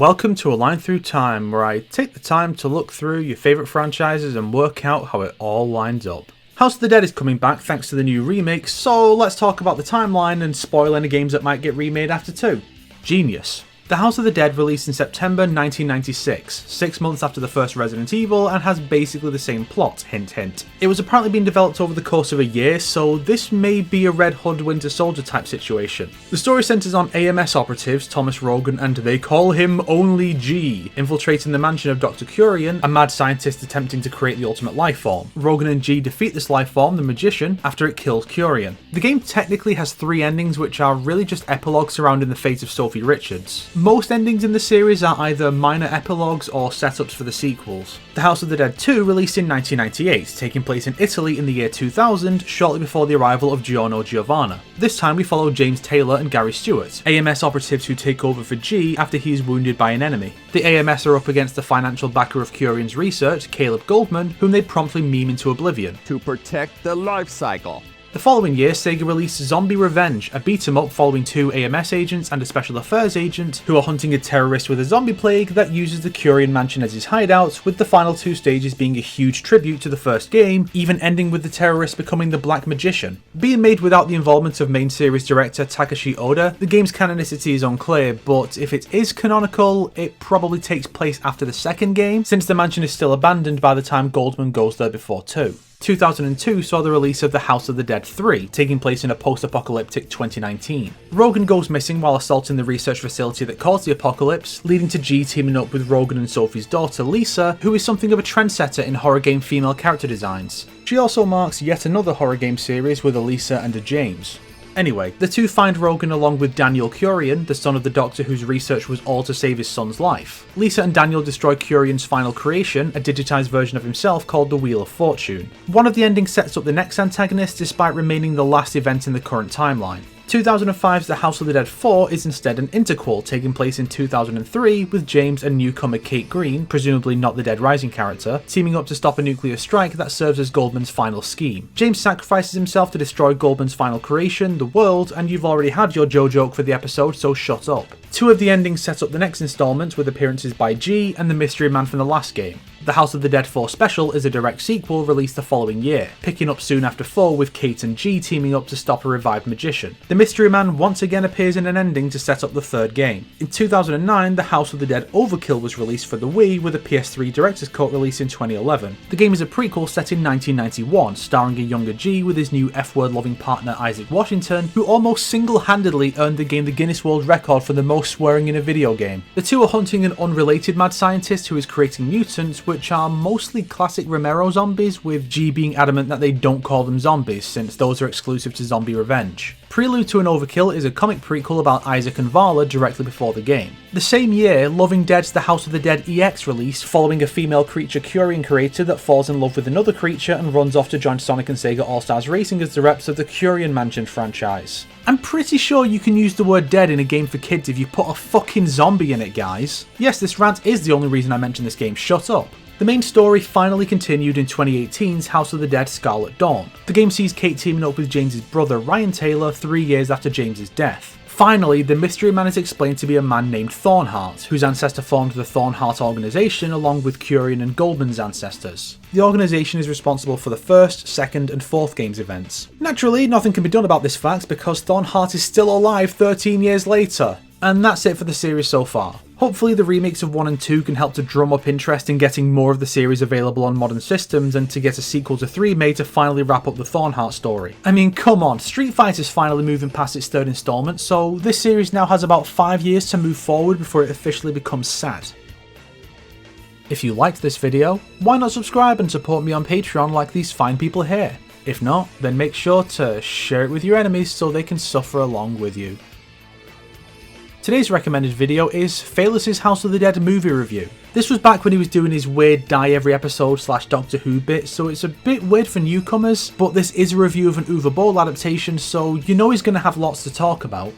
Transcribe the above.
Welcome to A Line Through Time, where I take the time to look through your favourite franchises and work out how it all lines up. House of the Dead is coming back thanks to the new remake, so let's talk about the timeline and spoil any games that might get remade after too. Genius. The House of the Dead released in September 1996, 6 months after the first Resident Evil, and has basically the same plot, hint hint. It was apparently being developed over the course of a year, so this may be a Red Hood Winter Soldier type situation. The story centres on AMS operatives Thomas Rogan and they call him Only G, infiltrating the mansion of Dr. Curian, a mad scientist attempting to create the ultimate life form. Rogan and G defeat this life form, the Magician, after it kills Curian. The game technically has 3 endings which are really just epilogues surrounding the fate of Sophie Richards. Most endings in the series are either minor epilogues or setups for the sequels. The House of the Dead 2 released in 1998, taking place in Italy in the year 2000, shortly before the arrival of Giorno Giovanna. This time we follow James Taylor and Gary Stewart, AMS operatives who take over for G after he is wounded by an enemy. The AMS are up against the financial backer of Curian's research, Caleb Goldman, whom they promptly meme into oblivion. To protect the life cycle. The following year, Sega released Zombie Revenge, a beat-em-up following 2 AMS agents and a special affairs agent who are hunting a terrorist with a zombie plague that uses the Curian mansion as his hideout, with the final 2 stages being a huge tribute to the first game, even ending with the terrorist becoming the Black Magician. Being made without the involvement of main series director Takashi Oda, the game's canonicity is unclear, but if it is canonical, it probably takes place after the second game, since the mansion is still abandoned by the time Goldman goes there before 2. 2002 saw the release of The House of the Dead 3, taking place in a post-apocalyptic 2019. Rogan goes missing while assaulting the research facility that caused the apocalypse, leading to G teaming up with Rogan and Sophie's daughter Lisa, who is something of a trendsetter in horror game female character designs. She also marks yet another horror game series with a Lisa and a James. Anyway, the two find Rogan along with Daniel Curian, the son of the doctor whose research was all to save his son's life. Lisa and Daniel destroy Curian's final creation, a digitized version of himself called the Wheel of Fortune. One of the endings sets up the next antagonist despite remaining the last event in the current timeline. 2005's The House of the Dead 4 is instead an interquel taking place in 2003 with James and newcomer Kate Green, presumably not the Dead Rising character, teaming up to stop a nuclear strike that serves as Goldman's final scheme. James sacrifices himself to destroy Goldman's final creation, the world, and you've already had your Joe joke for the episode, so shut up. 2 of the endings set up the next installment with appearances by G and the mystery man from the last game. The House of the Dead 4 Special is a direct sequel released the following year, picking up soon after 4 with Kate and G teaming up to stop a revived magician. The mystery man once again appears in an ending to set up the 3rd game. In 2009, The House of the Dead Overkill was released for the Wii with a PS3 Director's Cut release in 2011. The game is a prequel set in 1991, starring a younger G with his new F-word loving partner Isaac Washington, who almost single-handedly earned the game the Guinness World Record for the most swearing in a video game. The two are hunting an unrelated mad scientist who is creating mutants, which are mostly classic Romero zombies, with G being adamant that they don't call them zombies since those are exclusive to Zombie Revenge. Prelude to an Overkill is a comic prequel about Isaac and Vala directly before the game. The same year, Loving Dead's The House of the Dead EX released, following a female creature Curian creator that falls in love with another creature and runs off to join Sonic and Sega All-Stars Racing as the reps of the Curian Mansion franchise. I'm pretty sure you can use the word dead in a game for kids if you put a fucking zombie in it, guys. Yes, this rant is the only reason I mention this game, shut up. The main story finally continued in 2018's House of the Dead Scarlet Dawn. The game sees Kate teaming up with James's brother Ryan Taylor 3 years after James's death. Finally, the mystery man is explained to be a man named Thornheart, whose ancestor formed the Thornheart organization along with Curian and Goldman's ancestors. The organization is responsible for the 1st, 2nd and 4th game's events. Naturally, nothing can be done about this fact because Thornheart is still alive 13 years later. And that's it for the series so far. Hopefully the remakes of 1 and 2 can help to drum up interest in getting more of the series available on modern systems and to get a sequel to 3 made to finally wrap up the Thornheart story. I mean, come on, Street Fighter's finally moving past its 3rd installment, so this series now has about 5 years to move forward before it officially becomes sad. If you liked this video, why not subscribe and support me on Patreon like these fine people here? If not, then make sure to share it with your enemies so they can suffer along with you. Today's recommended video is Phaelus' House of the Dead movie review. This was back when he was doing his weird die every episode / Doctor Who bit, so it's a bit weird for newcomers, but this is a review of an Uwe Boll adaptation, so you know he's going to have lots to talk about.